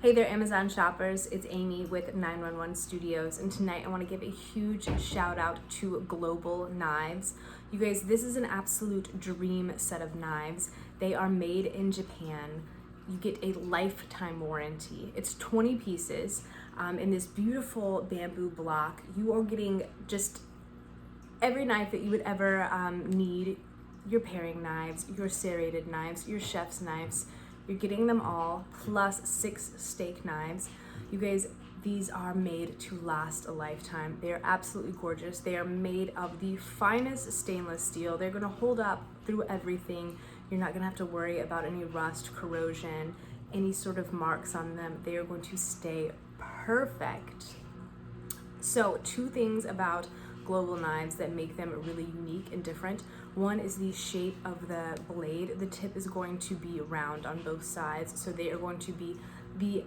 Hey there, Amazon shoppers. It's Amy with 911 Studios, and tonight I want to give a huge shout out to Global Knives. You guys, this is an absolute dream set of knives. They are made in Japan. You get a lifetime warranty. It's 20 pieces in this beautiful bamboo block. You are getting just every knife that you would ever need. Your paring knives, your serrated knives, your chef's knives. You're getting them all, plus 6 steak knives. You guys, these are made to last a lifetime. They are absolutely gorgeous. They are made of the finest stainless steel. They're gonna hold up through everything. You're not gonna have to worry about any rust, corrosion, any sort of marks on them. They are going to stay perfect. So 2 things about Global Knives that make them really unique and different. One is the shape of the blade. The tip is going to be round on both sides, so they are going to be the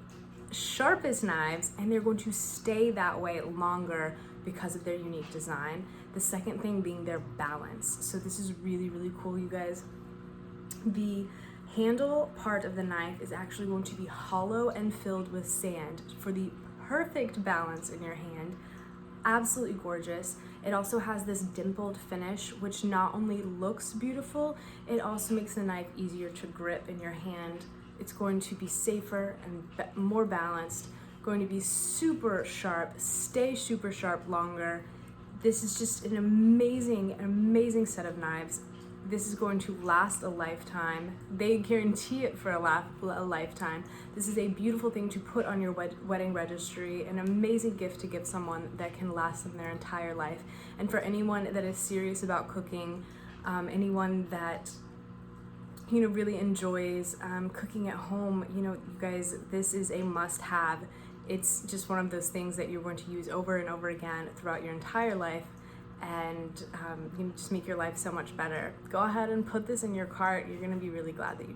sharpest knives, and they're going to stay that way longer because of their unique design. The second thing being their balance. So this is really, really cool, you guys. The handle part of the knife is actually going to be hollow and filled with sand for the perfect balance in your hand. Absolutely gorgeous. It also has this dimpled finish, which not only looks beautiful, it also makes the knife easier to grip in your hand. It's going to be safer and more balanced, going to be super sharp, stay super sharp longer. This is just an amazing set of knives. This is going to last a lifetime. They guarantee it for a lifetime. This is a beautiful thing to put on your wedding registry, an amazing gift to give someone that can last them their entire life. And for anyone that is serious about cooking, anyone that really enjoys cooking at home, you guys, this is a must-have. It's just one of those things that you're going to use over and over again throughout your entire life, and just make your life so much better. Go ahead and put this in your cart. You're gonna be really glad that you did.